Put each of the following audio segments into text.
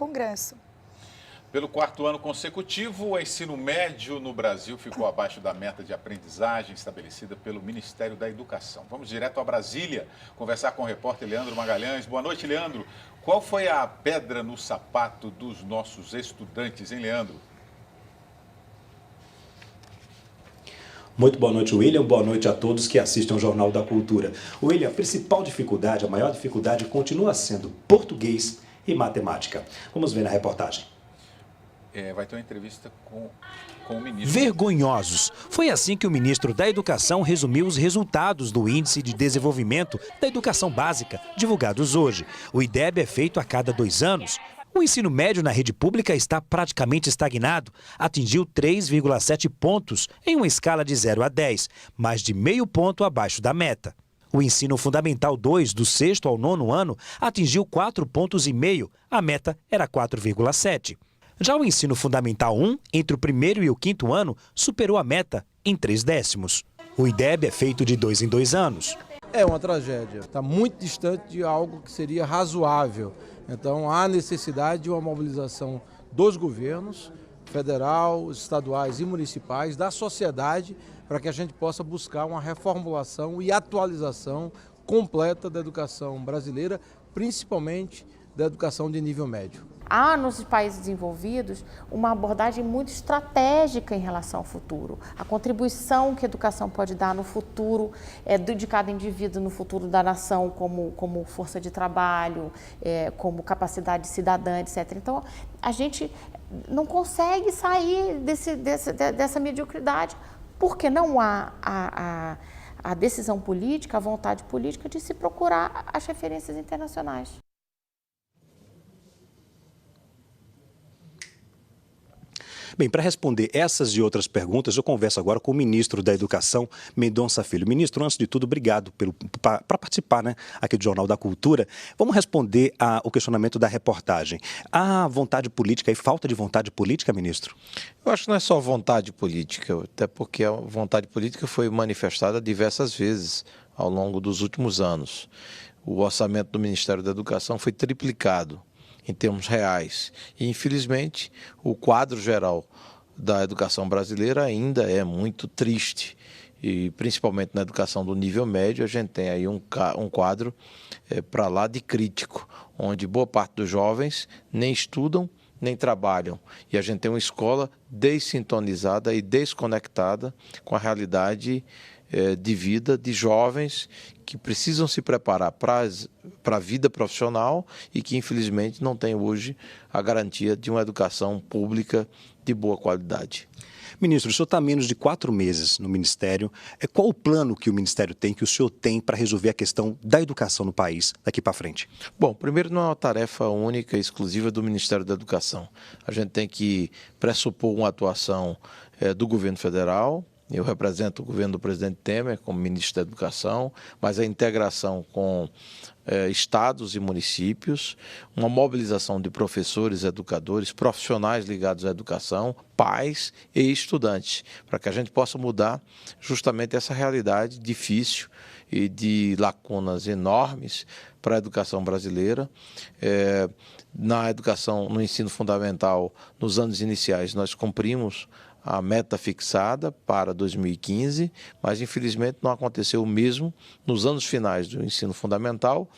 Congresso. Pelo quarto ano consecutivo, o ensino médio no Brasil ficou abaixo da meta de aprendizagem estabelecida pelo Ministério da Educação. Vamos direto a Brasília conversar com o repórter Leandro Magalhães. Boa noite, Leandro. Qual foi a pedra no sapato dos nossos estudantes, hein, Leandro? Muito boa noite, William. Boa noite a todos que assistem ao Jornal da Cultura. William, a principal dificuldade, a maior dificuldade continua sendo português e matemática. Vamos ver na reportagem. Vai ter uma entrevista com o ministro. Vergonhosos. Foi assim que o ministro da Educação resumiu os resultados do Índice de Desenvolvimento da Educação Básica, divulgados hoje. O IDEB é feito a cada 2 anos. O ensino médio na rede pública está praticamente estagnado. Atingiu 3,7 pontos em uma escala de 0 a 10, mais de meio ponto abaixo da meta. O ensino fundamental 2, do 6º ao 9º ano, atingiu 4,5 pontos. A meta era 4,7. Já o ensino fundamental 1, entre o 1º e o 5º ano, superou a meta em 3 décimos. O IDEB é feito de 2 em 2 anos. É uma tragédia, está muito distante de algo que seria razoável. Então há necessidade de uma mobilização dos governos, federal, estaduais e municipais, da sociedade, para que a gente possa buscar uma reformulação e atualização completa da educação brasileira, principalmente da educação de nível médio. Há nos países desenvolvidos uma abordagem muito estratégica em relação ao futuro. A contribuição que a educação pode dar no futuro de cada indivíduo, no futuro da nação, como força de trabalho, como capacidade cidadã, etc. Então, a gente não consegue sair dessa mediocridade, porque não há a decisão política, a vontade política de se procurar as referências internacionais. Bem, para responder essas e outras perguntas, eu converso agora com o ministro da Educação, Mendonça Filho. Ministro, antes de tudo, obrigado para participar, aqui do Jornal da Cultura. Vamos responder ao questionamento da reportagem. Há vontade política e falta de vontade política, ministro? Eu acho que não é só vontade política, até porque a vontade política foi manifestada diversas vezes ao longo dos últimos anos. O orçamento do Ministério da Educação foi triplicado em termos reais. E, infelizmente, o quadro geral da educação brasileira ainda é muito triste. E, principalmente na educação do nível médio, a gente tem aí um quadro para lá de crítico, onde boa parte dos jovens nem estudam, nem trabalham. E a gente tem uma escola dessintonizada e desconectada com a realidade de vida de jovens que precisam se preparar para a vida profissional e que, infelizmente, não têm hoje a garantia de uma educação pública de boa qualidade. Ministro, o senhor está há menos de 4 meses no Ministério. Qual o plano que o Ministério tem, que o senhor tem para resolver a questão da educação no país daqui para frente? Bom, primeiro, não é uma tarefa única e exclusiva do Ministério da Educação. A gente tem que pressupor uma atuação do governo federal. Eu represento o governo do presidente Temer como ministro da Educação, mas a integração com estados e municípios, uma mobilização de professores, educadores, profissionais ligados à educação, pais e estudantes, para que a gente possa mudar justamente essa realidade difícil e de lacunas enormes para a educação brasileira. Na educação, no ensino fundamental, nos anos iniciais, nós cumprimos a meta fixada para 2015, mas infelizmente não aconteceu o mesmo nos anos finais do ensino fundamental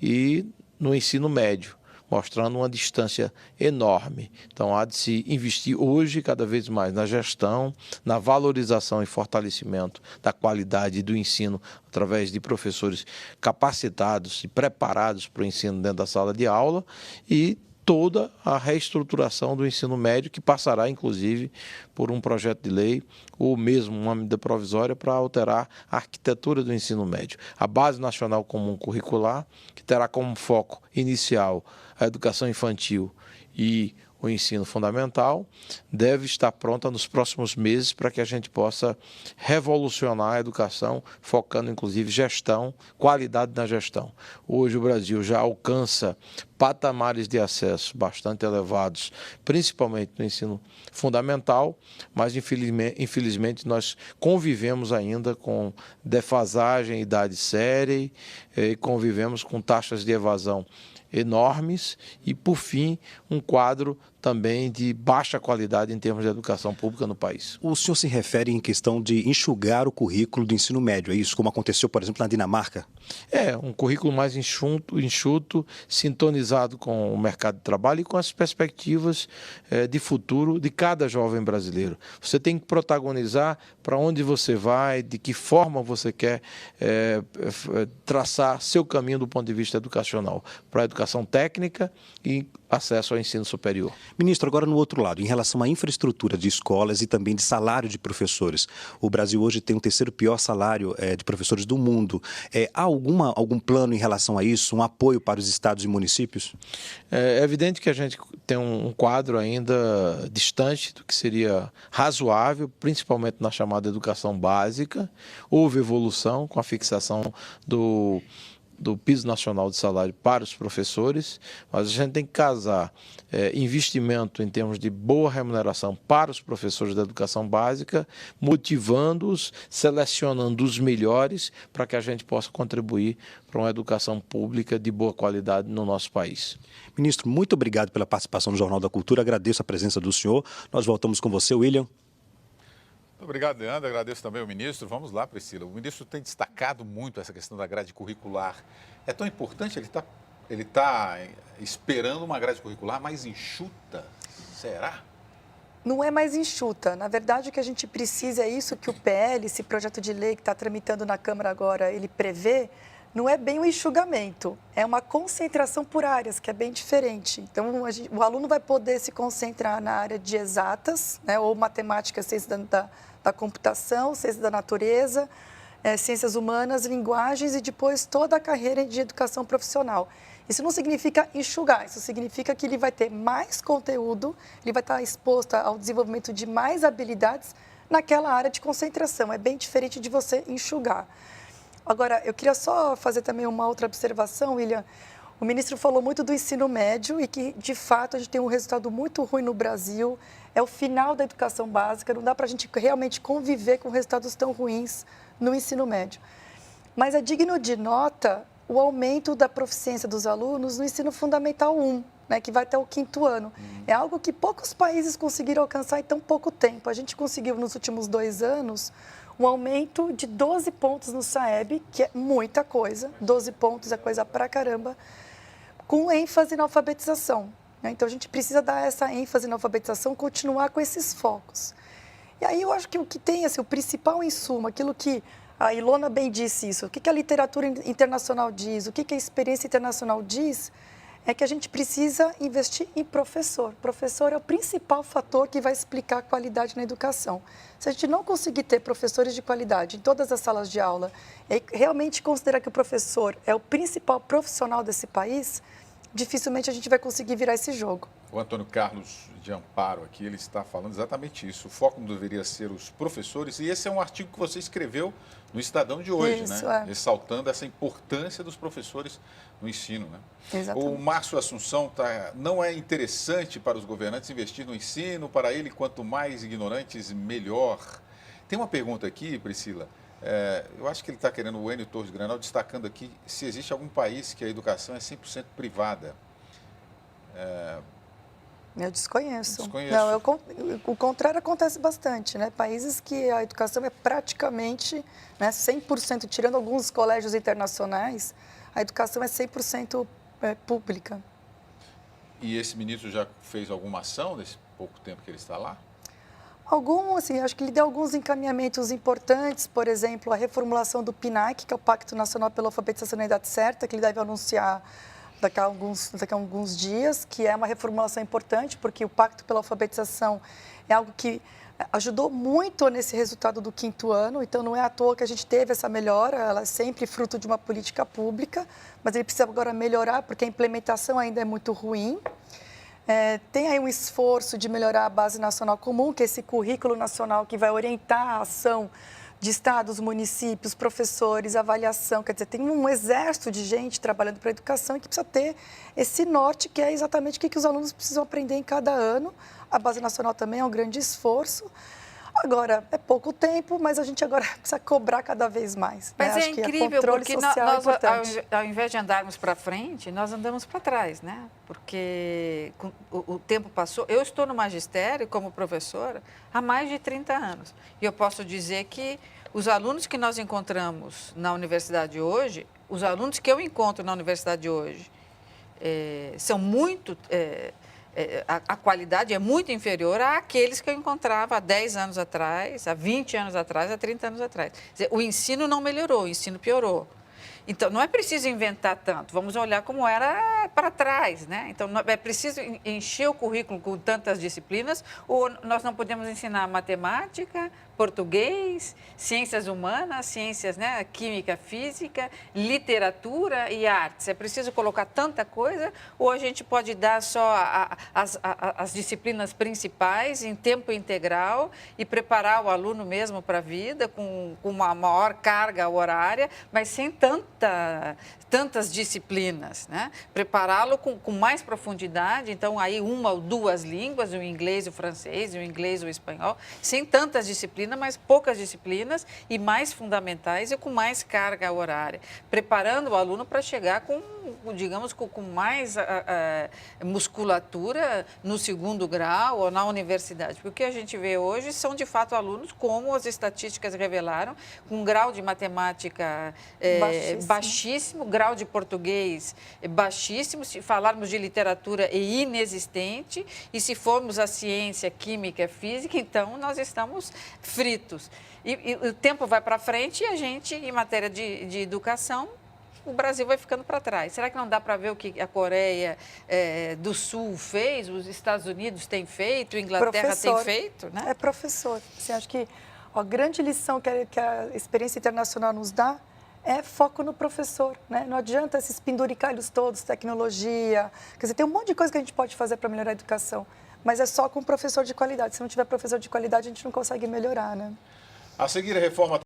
e no ensino médio, mostrando uma distância enorme. Então há de se investir hoje cada vez mais na gestão, na valorização e fortalecimento da qualidade do ensino através de professores capacitados e preparados para o ensino dentro da sala de aula e toda a reestruturação do ensino médio, que passará, inclusive, por um projeto de lei ou mesmo uma medida provisória para alterar a arquitetura do ensino médio. A Base Nacional Comum Curricular, que terá como foco inicial a educação infantil e o ensino fundamental, deve estar pronta nos próximos meses para que a gente possa revolucionar a educação, focando inclusive gestão, qualidade na gestão. Hoje o Brasil já alcança patamares de acesso bastante elevados, principalmente no ensino fundamental, mas infelizmente nós convivemos ainda com defasagem em idade séria e convivemos com taxas de evasão enormes e, por fim, um quadro também de baixa qualidade em termos de educação pública no país. O senhor se refere em questão de enxugar o currículo do ensino médio, é isso? Como aconteceu, por exemplo, na Dinamarca? É, um currículo mais enxuto, sintonizado com o mercado de trabalho e com as perspectivas de futuro de cada jovem brasileiro. Você tem que protagonizar para onde você vai, de que forma você quer traçar seu caminho do ponto de vista educacional, para a educação técnica e acesso ao ensino superior. Ministro, agora no outro lado, em relação à infraestrutura de escolas e também de salário de professores. O Brasil hoje tem o terceiro pior salário de professores do mundo. Há algum plano em relação a isso, um apoio para os estados e municípios? É evidente que a gente tem um quadro ainda distante do que seria razoável, principalmente na chamada educação básica. Houve evolução com a fixação do piso nacional de salário para os professores, mas a gente tem que casar investimento em termos de boa remuneração para os professores da educação básica, motivando-os, selecionando os melhores para que a gente possa contribuir para uma educação pública de boa qualidade no nosso país. Ministro, muito obrigado pela participação no Jornal da Cultura, agradeço a presença do senhor. Nós voltamos com você, William. Obrigado, Leandro. Agradeço também ao ministro. Vamos lá, Priscila. O ministro tem destacado muito essa questão da grade curricular. É tão importante, ele tá esperando uma grade curricular mais enxuta. Será? Não é mais enxuta. Na verdade, o que a gente precisa é isso que o PL, esse projeto de lei que está tramitando na Câmara agora, ele prevê, não é bem um enxugamento, é uma concentração por áreas, que é bem diferente. Então, o aluno vai poder se concentrar na área de exatas, né, ou matemática, ciência da computação, ciência da natureza, ciências humanas, linguagens e depois toda a carreira de educação profissional. Isso não significa enxugar, isso significa que ele vai ter mais conteúdo, ele vai estar exposto ao desenvolvimento de mais habilidades naquela área de concentração. É bem diferente de você enxugar. Agora, eu queria só fazer também uma outra observação, William. O ministro falou muito do ensino médio e que, de fato, a gente tem um resultado muito ruim no Brasil. É o final da educação básica, não dá para a gente realmente conviver com resultados tão ruins no ensino médio. Mas é digno de nota o aumento da proficiência dos alunos no ensino fundamental 1, né, que vai até o 5º ano. É algo que poucos países conseguiram alcançar em tão pouco tempo. A gente conseguiu, nos últimos 2 anos, um aumento de 12 pontos no SAEB, que é muita coisa, 12 pontos é coisa pra caramba, com ênfase na alfabetização. Então, a gente precisa dar essa ênfase na alfabetização, continuar com esses focos. E aí, eu acho que o que tem, assim, o principal insumo, aquilo que a Ilona bem disse isso, o que a literatura internacional diz, o que a experiência internacional diz, é que a gente precisa investir em professor. Professor é o principal fator que vai explicar a qualidade na educação. Se a gente não conseguir ter professores de qualidade em todas as salas de aula, e realmente considerar que o professor é o principal profissional desse país, dificilmente a gente vai conseguir virar esse jogo. O Antônio Carlos de Amparo aqui, ele está falando exatamente isso. O foco não deveria ser os professores, e esse é um artigo que você escreveu no Estadão de hoje, isso, né? Ressaltando essa importância dos professores no ensino, né? Exatamente. O Márcio Assunção não é interessante para os governantes investir no ensino, para ele, quanto mais ignorantes, melhor. Tem uma pergunta aqui, Priscila, eu acho que ele está querendo, o Enio Torres Granal, destacando aqui se existe algum país que a educação é 100% privada. Eu desconheço. Não, o contrário acontece bastante, né? Países que a educação é praticamente, né, 100%, tirando alguns colégios internacionais, a educação é 100% pública. E esse ministro já fez alguma ação nesse pouco tempo que ele está lá? Assim, acho que ele deu alguns encaminhamentos importantes, por exemplo, a reformulação do PNAE, que é o Pacto Nacional pela Alfabetização na Idade Certa, que ele deve anunciar daqui a alguns dias, que é uma reformulação importante, porque o Pacto pela Alfabetização é algo que ajudou muito nesse resultado do 5º ano, então não é à toa que a gente teve essa melhora, ela é sempre fruto de uma política pública, mas ele precisa agora melhorar, porque a implementação ainda é muito ruim. Tem aí um esforço de melhorar a Base Nacional Comum, que é esse currículo nacional que vai orientar a ação de estados, municípios, professores, avaliação. Quer dizer, tem um exército de gente trabalhando para a educação e que precisa ter esse norte, que é exatamente o que os alunos precisam aprender em cada ano. A Base Nacional também é um grande esforço. Agora, é pouco tempo, mas a gente agora precisa cobrar cada vez mais. Mas né? é Acho que incrível, porque social é nós, importante. ao invés de andarmos para frente, nós andamos para trás, né? Porque o tempo passou. Eu estou no magistério como professora há mais de 30 anos. E eu posso dizer que os alunos que nós encontramos na universidade hoje, os alunos que eu encontro na universidade hoje, são muito... a qualidade é muito inferior àqueles que eu encontrava há 10 anos atrás, há 20 anos atrás, há 30 anos atrás. Quer dizer, o ensino não melhorou, o ensino piorou. Então, não é preciso inventar tanto, vamos olhar como era para trás, né? Então, é preciso encher o currículo com tantas disciplinas, ou nós não podemos ensinar matemática, português, ciências humanas, ciências, né, química, física, literatura e artes. É preciso colocar tanta coisa, ou a gente pode dar só as disciplinas principais em tempo integral e preparar o aluno mesmo para a vida, com uma maior carga horária, mas sem tantas disciplinas, né? Prepará-lo com mais profundidade, então aí uma ou duas línguas, o inglês, o francês, o inglês, o espanhol, sem tantas disciplinas, mas poucas disciplinas e mais fundamentais e com mais carga horária, preparando o aluno para chegar com, digamos, com mais musculatura no segundo grau ou na universidade. Porque o que a gente vê hoje são, de fato, alunos, como as estatísticas revelaram, com um grau de matemática baixíssimo, grau de português baixíssimo, se falarmos de literatura é inexistente, e se formos a ciência, química, física, então nós estamos fritos. E o tempo vai para frente e a gente, em matéria de educação, o Brasil vai ficando para trás. Será que não dá para ver o que a Coreia do Sul fez, os Estados Unidos têm feito, a Inglaterra tem feito? Né? É professor. Você acha que a grande lição que a experiência internacional nos dá é foco no professor, né? Não adianta esses penduricalhos todos, tecnologia. Quer dizer, tem um monte de coisa que a gente pode fazer para melhorar a educação, mas é só com professor de qualidade. Se não tiver professor de qualidade, a gente não consegue melhorar, né? A seguir, a reforma